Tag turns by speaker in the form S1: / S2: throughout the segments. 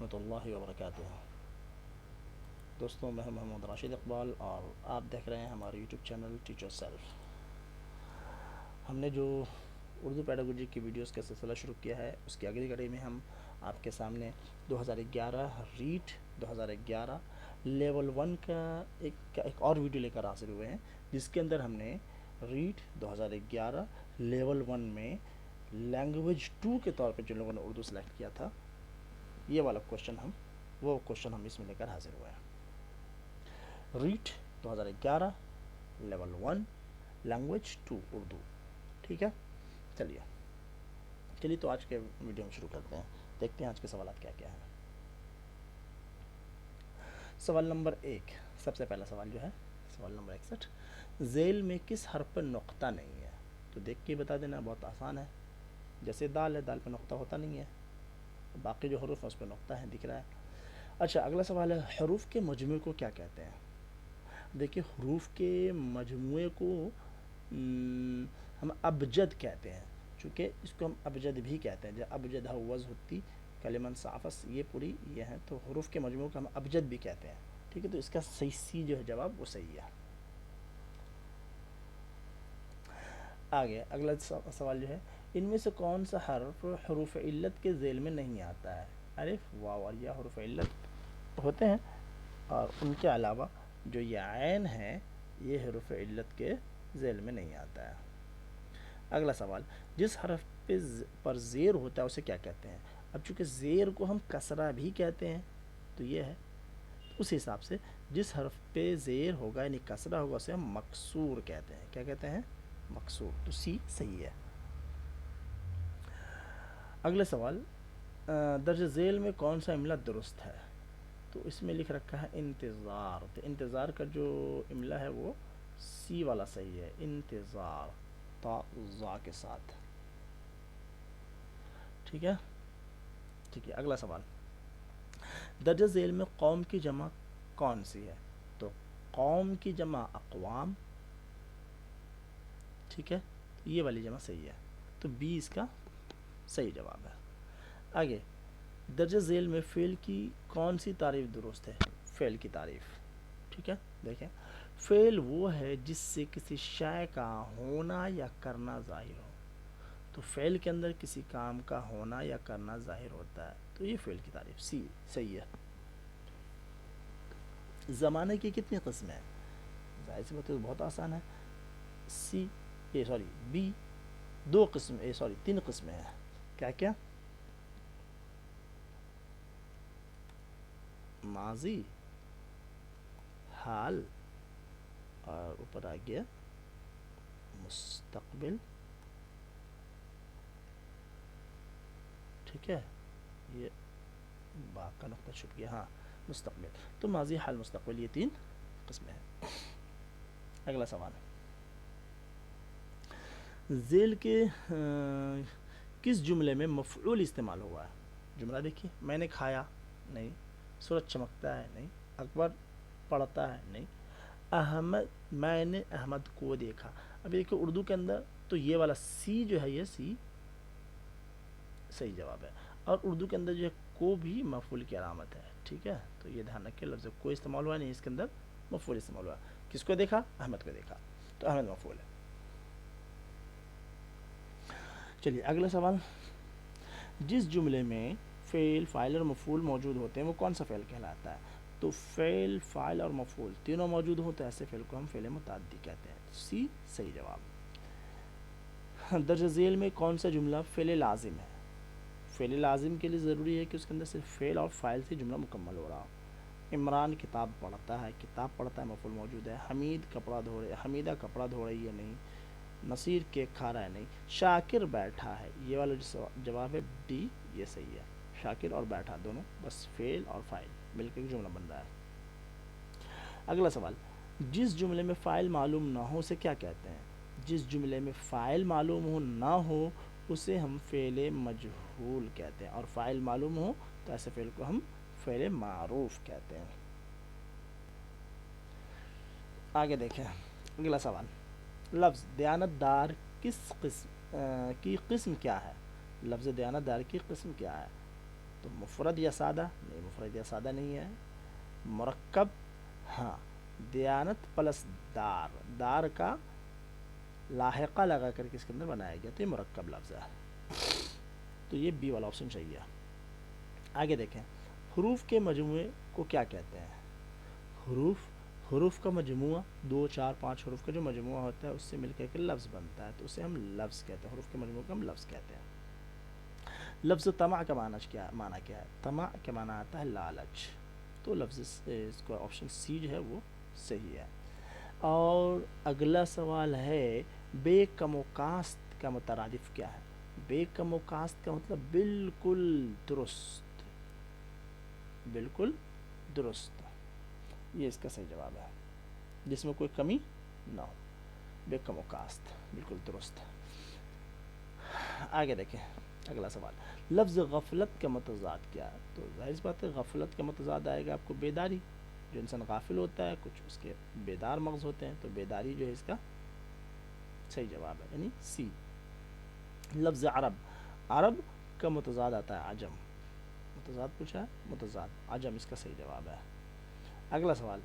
S1: ورحمۃ اللہ وبرکاتہ۔ دوستوں، میں ہوں محمد راشد اقبال اور آپ دیکھ رہے ہیں ہمارے YouTube channel teach your self. ہم نے جو اردو پیڈاگوجی کی ویڈیوز کا سلسلہ شروع کیا ہے، اس کی اگلی کڑی میں ہم آپ کے سامنے 2011 ریٹ 2011 لیول 1 کا ایک اور ویڈیو لے کر حاضر ہوئے ہیں، جس کے اندر ہم نے ریٹ 2011 لیول 1 میں لینگویج 2 کے طور پہ جن لوگوں نے اردو سلیکٹ کیا تھا، یہ والا وہ کوشچن ہم اس میں لے کر حاضر ہوئے ہیں۔ ریٹ 2011 لیول 1 لینگویج 2 اردو، ٹھیک ہے۔ چلیے تو آج کے ویڈیو میں شروع کرتے ہیں، دیکھتے ہیں آج کے سوالات کیا کیا ہیں۔ سوال نمبر 1، سب سے پہلا سوال جو ہے سوال نمبر 61، ذیل میں کس حرف پر نقطہ نہیں ہے؟ تو دیکھ کے بتا دینا، بہت آسان ہے۔ جیسے دال ہے، دال پہ نقطہ ہوتا نہیں ہے، باقی جو حروف ہیں اس پہ نقطہ ہے، دکھ رہا ہے۔ اچھا، اگلا سوال ہے، حروف کے مجموعے کو کیا کہتے ہیں؟ دیکھیے، حروف کے مجموعے کو ہم ابجد کہتے ہیں، چونکہ اس کو ہم ابجد بھی کہتے ہیں، جب ابجد ہوز ہوتی کلمن صافس، یہ پوری یہ ہیں، تو حروف کے مجموعے کو ہم ابجد بھی کہتے ہیں، ٹھیک ہے۔ تو اس کا صحیح سی جو ہے جواب وہ صحیح ہے۔ آگے اگلا سوال جو ہے، ان میں سے کون سا حرف حروف علت کے ذیل میں نہیں آتا ہے؟ الف، واو اور یا حروف علت ہوتے ہیں، اور ان کے علاوہ جو یہ عین ہے یہ حروف علت کے ذیل میں نہیں آتا ہے۔ اگلا سوال، جس حرف پر زیر ہوتا ہے اسے کیا کہتے ہیں؟ اب چونکہ زیر کو ہم کسرہ بھی کہتے ہیں تو یہ ہے، اس حساب سے جس حرف پہ زیر ہوگا یعنی کسرہ ہوگا اسے ہم مکسور کہتے ہیں۔ کیا کہتے ہیں؟ مکسور، تو سی صحیح ہے۔ اگلا سوال، درج ذیل میں کون سا املا درست ہے؟ تو اس میں لکھ رکھا ہے انتظار، تو انتظار کا جو املا ہے وہ سی والا صحیح ہے، انتظار، تا زا کے ساتھ، ٹھیک ہے۔ اگلا سوال، درج ذیل میں قوم کی جمع کون سی ہے؟ تو قوم کی جمع اقوام، ٹھیک ہے، یہ والی جمع صحیح ہے، تو بی اس کا صحیح جواب ہے۔ آگے، درج ذیل میں فعل کی کون سی تعریف درست ہے؟ فعل کی تعریف، ٹھیک ہے۔ دیکھیں، فعل وہ ہے جس سے کسی شے کا ہونا یا کرنا ظاہر ہو، تو فعل کے اندر کسی کام کا ہونا یا کرنا ظاہر ہوتا ہے، تو یہ فعل کی تعریف، سی صحیح ہے۔ زمانے کی کتنی قسمیں ہیں؟ ظاہر سی بات ہے، بہت آسان ہے، بی تین قسمیں ہیں۔ کیا کیا؟ ماضی، حال، اور اوپر آ گیا مستقبل، ٹھیک ہے، یہ با کا نقطہ چھپ گیا، ہاں مستقبل، تو ماضی، حال، مستقبل، یہ تین قسمیں ہیں۔ اگلا سوال، ذیل کے کس جملے میں مفعول استعمال ہوا ہے؟ جملہ دیکھیے، میں نے کھایا، نہیں، سورج چمکتا ہے، نہیں، اکبر پڑھتا ہے، نہیں، میں نے احمد کو دیکھا۔ اب دیکھیں اردو کے اندر تو یہ والا سی جو ہے، یہ سی صحیح جواب ہے، اور اردو کے اندر جو ہے کو بھی مفعول کی علامت ہے، ٹھیک ہے، تو یہ دھیان رکھیں، لفظ کو استعمال ہوا نہیں، اس کے اندر مفعول استعمال ہوا۔ کس کو دیکھا؟ احمد کو دیکھا، تو احمد مفعول ہے۔ چلیے اگلا سوال، جس جملے میں فعل، فاعل اور مفعول موجود ہوتے ہیں وہ کون سا فعل کہلاتا ہے؟ تو فعل، فاعل اور مفعول تینوں موجود ہوں تو ایسے فعل کو ہم فعل متعدی کہتے ہیں، سی صحیح جواب۔ درج ذیل میں کون سا جملہ فعل لازم ہے؟ فعل لازم کے لیے ضروری ہے کہ اس کے اندر صرف فعل اور فاعل سے جملہ مکمل ہو رہا ہو۔ عمران کتاب پڑھتا ہے، کتاب پڑھتا ہے مفعول موجود ہے۔ حمیدہ کپڑا دھو رہی ہے، نہیں۔ نصیر کیک کھا رہا ہے، نہیں۔ شاکر بیٹھا ہے، یہ والا جو جواب ہے ڈی، یہ صحیح ہے، شاکر اور بیٹھا دونوں بس فعل اور فاعل مل کے جملہ بن رہا ہے۔ اگلا سوال، جس جملے میں فاعل معلوم نہ ہو اسے کیا کہتے ہیں؟ جس جملے میں فاعل معلوم ہو نہ ہو اسے ہم فعل مجہول کہتے ہیں، اور فاعل معلوم ہو تو ایسے فعل کو ہم فعل معروف کہتے ہیں۔ آگے دیکھیں اگلا سوال، لفظ دیانت دار کی قسم کیا ہے؟ لفظ دیانت دار کی قسم کیا ہے؟ تو مفرد یا سادہ؟ نہیں، مفرد یا سادہ نہیں ہے. مرکب ہاں دیانت پلس دار، دار کا لاحقہ لگا کر کے اس کے اندر بنایا گیا تو یہ مرکب لفظ ہے. تو یہ بی والا آپشن چاہیے. آگے دیکھیں حروف کے مجموعے کو کیا کہتے ہیں. حروف کا مجموعہ 2 4 5 حروف کا جو مجموعہ ہوتا ہے اس سے مل کر کے لفظ بنتا ہے تو اسے ہم لفظ کہتے ہیں. حروف کے مجموعے کو ہم لفظ کہتے ہیں. لفظ طمع کا معنی کیا ہے؟ طمع کے معنی آتا ہے لالچ. تو لفظ اس کو آپشن سی جو ہے وہ صحیح ہے. اور اگلا سوال ہے بے کم و کاست کا مترادف کیا ہے. بے کم و کاست کا مطلب بالکل درست، بالکل درست. یہ اس کا صحیح جواب ہے جس میں کوئی کمی نہ ہو. بے کم و کاست بالکل درست. آگے دیکھیں اگلا سوال لفظ غفلت کا متضاد کیا ہے. تو ظاہر سی بات ہے غفلت کا متضاد آئے گا آپ کو بیداری. جو انسان غافل ہوتا ہے کچھ اس کے بیدار مغز ہوتے ہیں تو بیداری جو ہے اس کا صحیح جواب ہے یعنی سی. لفظ عرب کا متضاد آتا ہے عجم. متضاد پوچھا ہے متضاد عجم اس کا صحیح جواب ہے. اگلا سوال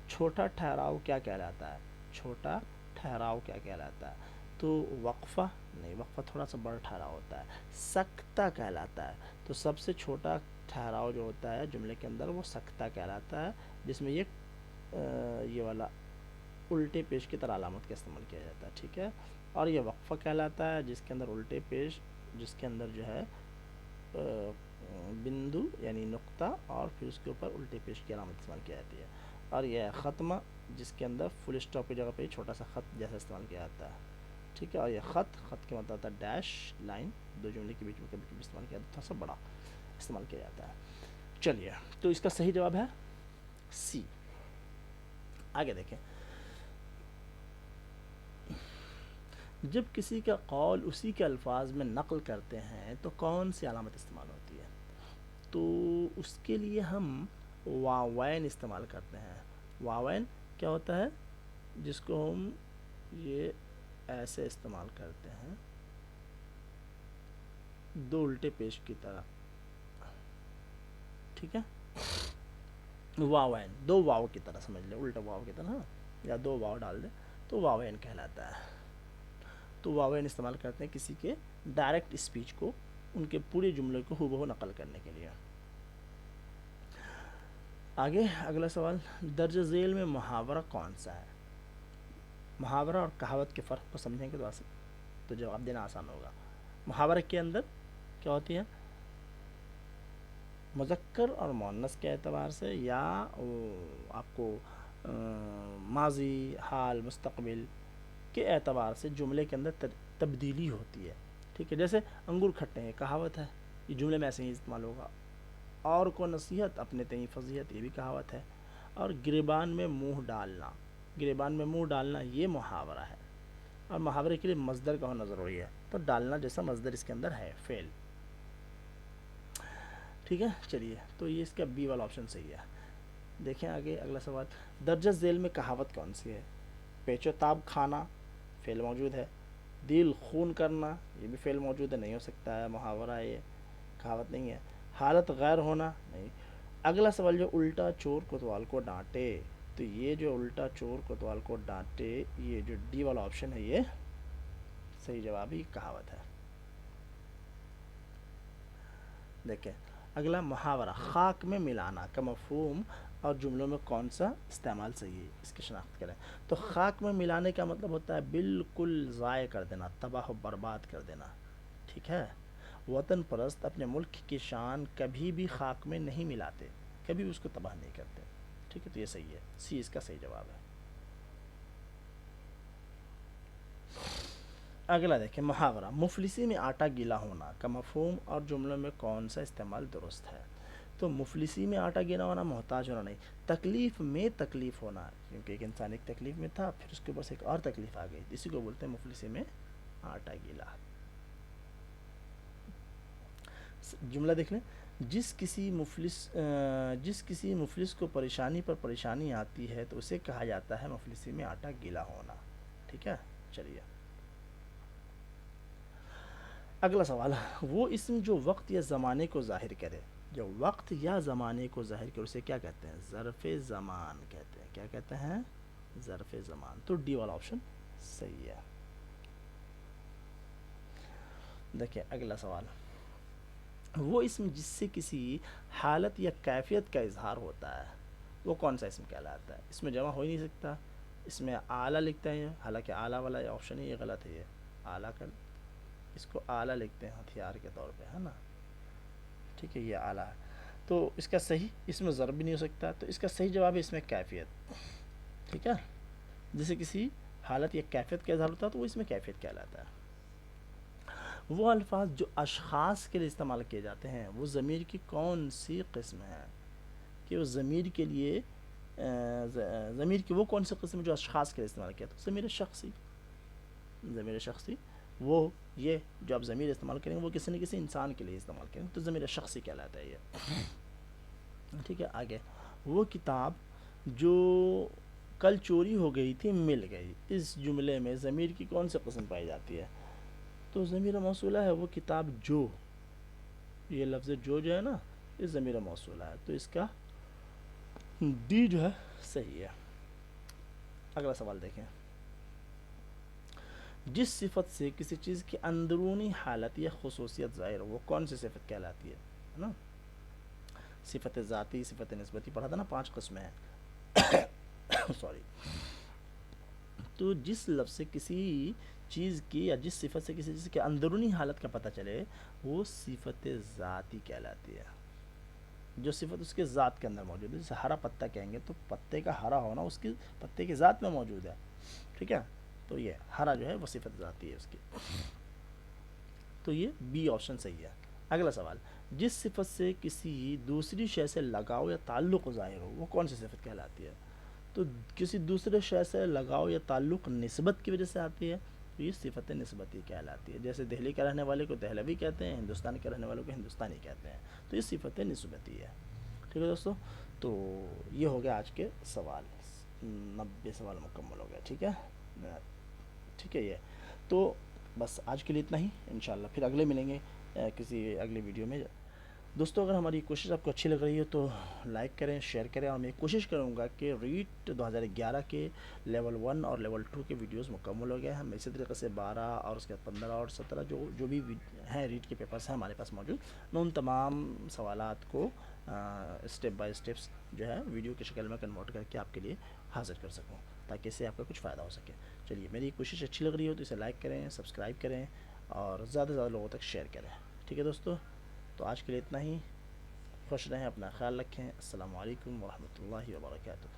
S1: چھوٹا ٹھہراؤ کیا کہلاتا ہے. چھوٹا ٹھہراؤ کیا کہلاتا ہے. تو وقفہ نہیں، وقفہ تھوڑا سا بڑا ٹھہراؤ ہوتا ہے. سکتہ کہلاتا ہے. تو سب سے چھوٹا ٹھہراؤ جو ہوتا ہے جملے کے اندر وہ سکتہ کہلاتا ہے جس میں یہ والا الٹے پیش کی طرح علامت کا استعمال کیا جاتا ہے. ٹھیک ہے. اور یہ وقفہ کہلاتا ہے جس کے اندر الٹے پیش، جس کے اندر جو ہے بندو یعنی نقطہ اور پھر اس کے اوپر الٹے پیش کی علامت استعمال کی جاتی ہے. اور یہ ختمہ جس کے اندر فل اسٹاپ کی جگہ پہ چھوٹا سا خط جیسا استعمال کیا جاتا ہے. ٹھیک ہے. اور یہ خط کے مطلب ہوتا ہے ڈیش لائن، دو جملے کے بیچ میں کبھی کبھی استعمال کیا جاتا ہے، تھوڑا سا بڑا استعمال کیا جاتا ہے. چلیے تو اس کا صحیح جواب ہے سی. آگے دیکھیں جب کسی کا قول اسی کے الفاظ میں نقل کرتے ہیں تو کون سی علامت استعمال ہوتی ہے. تو اس کے لیے ہم واوین استعمال کرتے ہیں. واوین کیا ہوتا ہے جس کو ہم یہ ایسے استعمال کرتے ہیں دو الٹے پیش کی طرح. ٹھیک ہے. واوین دو واو کی طرح سمجھ لیں، الٹا واو کی طرح یا دو واو ڈال دیں تو واوین کہلاتا ہے. تو واوین استعمال کرتے ہیں کسی کے ڈائریکٹ اسپیچ کو ان کے پورے جملے کو ہو بہو نقل کرنے کے لیے. آگے اگلا سوال درج ذیل میں محاورہ کون سا ہے. محاورہ اور کہاوت کے فرق کو سمجھیں گے تو جواب دینا آسان ہوگا. محاورہ کے اندر کیا ہوتی ہے مذکر اور مؤنث کے اعتبار سے یا آپ کو ماضی حال مستقبل کے اعتبار سے جملے کے اندر تبدیلی ہوتی ہے. ٹھیک ہے. جیسے انگور کھٹے ہیں کہاوت ہے، یہ جملے میں ایسے ہی استعمال ہوگا. اور کو نصیحت اپنے تئیں فضیحت یہ بھی کہاوت ہے. اور گریبان میں منہ ڈالنا، گریبان میں منہ ڈالنا یہ محاورہ ہے. اور محاورے کے لیے مصدر کا ہونا ضروری ہے تو ڈالنا جیسا مصدر اس کے اندر ہے فعل. ٹھیک ہے. چلیے تو یہ اس کا بی والا آپشن صحیح ہے. دیکھیں آگے اگلا سوال درجہ ذیل میں کہاوت کون سی ہے. پیچ و تاب کھانا فعل موجود ہے. دل خون کرنا یہ بھی فعل موجود ہے، نہیں ہو سکتا ہے محاورہ، یہ کہاوت نہیں ہے. حالت غیر ہونا نہیں. اگلا سوال جو الٹا چور کوتوال کو ڈانٹے، تو یہ جو الٹا چور کوتوال کو ڈانٹے یہ جو ڈی والا آپشن ہے یہ صحیح جواب ہی کہاوت ہے. دیکھیں اگلا محاورہ خاک میں ملانا کا مفہوم اور جملوں میں کون سا استعمال صحیح ہے اس کی شناخت کریں. تو خاک میں ملانے کا مطلب ہوتا ہے بالکل ضائع کر دینا، تباہ و برباد کر دینا. ٹھیک ہے. وطن پرست اپنے ملک کی شان کبھی بھی خاک میں نہیں ملاتے، کبھی بھی اس کو تباہ نہیں کرتے. ٹھیک ہے. تو یہ صحیح ہے، سی اس کا صحیح جواب ہے. اگلا دیکھیں محاورہ مفلسی میں آٹا گیلا ہونا کا مفہوم اور جملوں میں کون سا استعمال درست ہے. تو مفلسی میں آٹا گیلا ہونا محتاج ہونا نہیں، تکلیف میں تکلیف ہونا، کیونکہ ایک انسان ایک تکلیف میں تھا پھر اس کے اوپر سے ایک اور تکلیف آ گئی، اسی کو بولتے ہیں مفلسی میں آٹا گیلا. جملہ دیکھ لیں جس کسی مفلس کو پریشانی پر پریشانی آتی ہے تو اسے کہا جاتا ہے مفلسی میں آٹا گیلا ہونا. ٹھیک ہے. چلیے اگلا سوال وہ اسم جو وقت یا زمانے کو ظاہر کرے. جو وقت یا زمانے کو ظاہر کر اسے کیا کہتے ہیں؟ ظرف زمان کہتے ہیں. کیا کہتے ہیں؟ ظرف زمان. تو ڈی والا آپشن صحیح ہے. دیکھیں اگلا سوال. وہ اسم جس سے کسی حالت یا کیفیت کا اظہار ہوتا ہے وہ کون سا اسم کہلاتا ہے؟ اس میں جمع ہو ہی نہیں سکتا. اس میں اعلیٰ لکھتے ہیں، حالانکہ اعلیٰ والا آپشن یہ غلط ہے. یہ اعلیٰ کا، اس کو اعلیٰ لکھتے ہیں ہتھیار کے طور پہ، ہے نا. ٹھیک ہے، یہ اعلیٰ ہے. تو اس کا صحیح، اس میں ضرب بھی نہیں ہو سکتا، تو اس کا صحیح جواب ہے اس میں کیفیت. ٹھیک ہے، جسے کسی حالت یا کیفیت کا اظہار ہوتا ہے تو وہ اس میں کیفیت کہلاتا ہے. وہ الفاظ جو اشخاص کے لیے استعمال کیے جاتے ہیں وہ ضمیر کی کون سی قسم ہے؟ کہ وہ ضمیر کے لیے ضمیر کی وہ کون سی قسم ہے جو اشخاص کے لیے استعمال کیا؟ تو ضمیر شخصی. ضمیر شخصی وہ، یہ جو آپ ضمیر استعمال کریں گے وہ کسی نہ کسی انسان کے لیے استعمال کریں گے تو ضمیر شخصی کہلاتا ہے یہ. ٹھیک ہے، آگے. وہ کتاب جو کل چوری ہو گئی تھی مل گئی، اس جملے میں ضمیر کی کون سی قسم پائی جاتی ہے؟ تو ضمیر موصولہ ہے. وہ کتاب جو، یہ لفظ جو ہے نا، یہ ضمیر موصولہ ہے، تو اس کا ڈی جو ہے صحیح ہے. اگلا سوال دیکھیں. جس صفت سے کسی چیز کی اندرونی حالت یا خصوصیت ظاہر ہو وہ کون سی صفت کہلاتی ہے نا؟ صفت ذاتی، صفت نسبتی پڑھا تھا نا، 5 قسمیں ہیں. سوری. تو جس لفظ سے کسی چیز کی یا جس صفت سے کسی چیز کی اندرونی حالت کا پتہ چلے وہ صفت ذاتی کہلاتی ہے. جو صفت اس کے ذات کے اندر موجود ہے، جیسے ہرا پتہ کہیں گے تو پتے کا ہرا ہونا اس کی پتے کی ذات میں موجود ہے. ٹھیک ہے، تو یہ ہرا جو ہے وہ صفت ذاتی ہے اس کی. تو یہ بی آپشن صحیح ہے. اگلا سوال. جس صفت سے کسی دوسری شے سے لگاؤ یا تعلق ظاہر ہو وہ کون سی صفت کہلاتی ہے؟ تو کسی دوسرے شے سے لگاؤ یا تعلق نسبت کی وجہ سے آتی ہے تو یہ صفت نسبتی کہلاتی ہے. جیسے دہلی کے رہنے والے کو دہلوی کہتے ہیں، ہندوستان کے رہنے والوں کو ہندوستانی کہتے ہیں، تو یہ صفت نسبتی ہے. ٹھیک ہے دوستو، تو یہ ہو گیا آج کے سوال. 90 سوال مکمل ہو گیا. ٹھیک ہے، ٹھیک ہے. یہ تو بس آج کے لیے اتنا ہی. انشاءاللہ پھر اگلے ملیں گے کسی اگلے ویڈیو میں. دوستو اگر ہماری کوشش آپ کو اچھی لگ رہی ہے تو لائک کریں، شیئر کریں، اور میں کوشش کروں گا کہ ریٹ 2011 کے لیول 1 اور لیول 2 کے ویڈیوز مکمل ہو گئے ہیں. اسی طریقے سے 12 اور اس کے بعد 15 اور 17 جو بھی ہیں ریٹ کے پیپرس ہیں ہمارے پاس موجود، میں ان تمام سوالات کو اسٹیپ بائی اسٹیپس جو ہے ویڈیو کی شکل میں کنورٹ کر کے آپ کے لیے حاضر کر سکوں تاکہ اس سے آپ کا کچھ فائدہ ہو سکے. چلیے، میری کوشش اچھی لگ رہی ہو تو اسے لائک کریں، سبسکرائب کریں اور زیادہ سے زیادہ لوگوں تک شیئر کریں. ٹھیک ہے دوستو، تو آج کے لیے اتنا ہی. خوش رہیں، اپنا خیال رکھیں. السلام علیکم ورحمۃ اللہ وبرکاتہ.